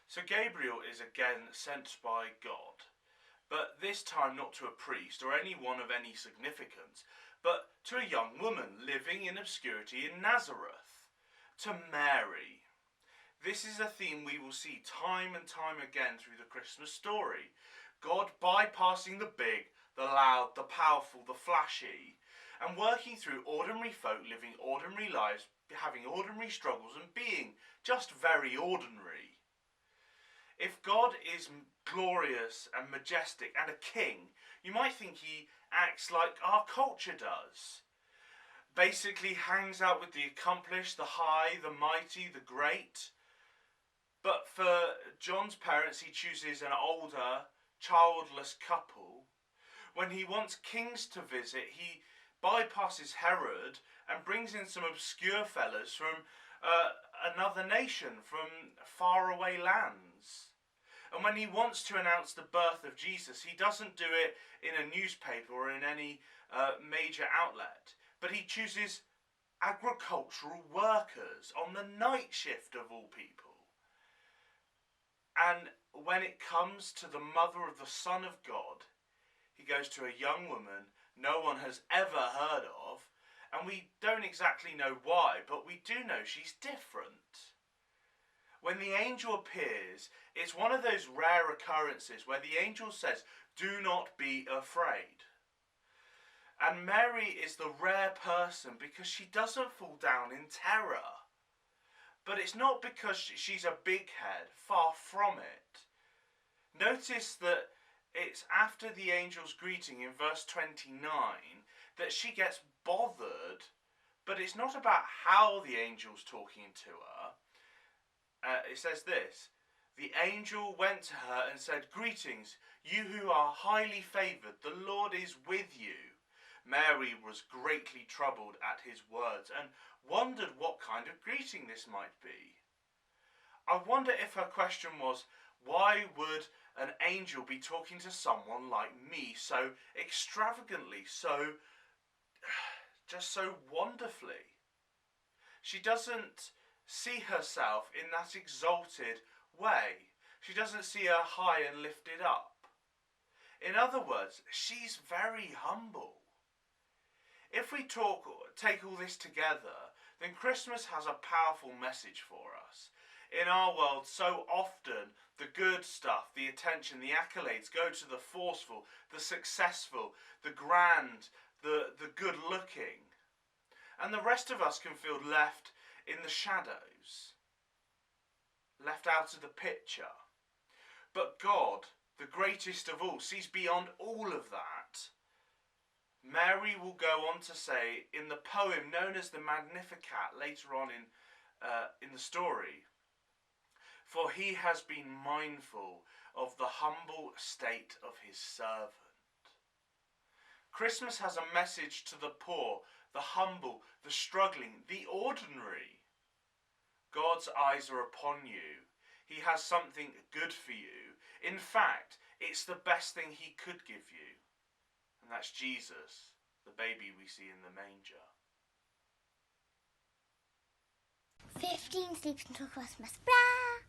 So Gabriel is again sent by God, but this time not to a priest or anyone of any significance, but to a young woman living in obscurity in Nazareth, to Mary. This is a theme we will see time and time again through the Christmas story. God bypassing the big, the loud, the powerful, the flashy, and working through ordinary folk living ordinary lives, having ordinary struggles and being just very ordinary. If God is glorious and majestic and a king, you might think he acts like our culture does. Basically hangs out with the accomplished, the high, the mighty, the great. But for John's parents, he chooses an older, childless couple. When he wants kings to visit, he bypasses Herod and brings in some obscure fellas from another nation, from faraway lands. And when he wants to announce the birth of Jesus, he doesn't do it in a newspaper or in any major outlet, but he chooses agricultural workers on the night shift of all people. And when it comes to the mother of the Son of God, he goes to a young woman no one has ever heard of, and we don't exactly know why, but we do know she's different. When the angel appears, it's one of those rare occurrences where the angel says, "Do not be afraid." And Mary is the rare person because she doesn't fall down in terror. But it's not because she's a big head, far from it. Notice that it's after the angel's greeting in verse 29 that she gets bothered, but it's not about how the angel's talking to her. It says this: "The angel went to her and said, 'Greetings, you who are highly favoured, the Lord is with you.' Mary was greatly troubled at his words and wondered what kind of greeting this might be." I wonder if her question was, why would an angel be talking to someone like me so extravagantly, just so wonderfully? She doesn't see herself in that exalted way. She doesn't see her high and lifted up. In other words, she's very humble. If we take all this together, then Christmas has a powerful message for us. In our world, so often the good stuff, the attention, the accolades go to the forceful, the successful, the grand, the good looking. And the rest of us can feel left in the shadows, left out of the picture. But God, the greatest of all, sees beyond all of that. Mary will go on to say in the poem known as the Magnificat later on in the story, "For he has been mindful of the humble state of his servant." Christmas has a message to the poor, the humble, the struggling, the ordinary. God's eyes are upon you. He has something good for you. In fact, it's the best thing he could give you. And that's Jesus, the baby we see in the manger. 15 sleeps until Christmas. Blah!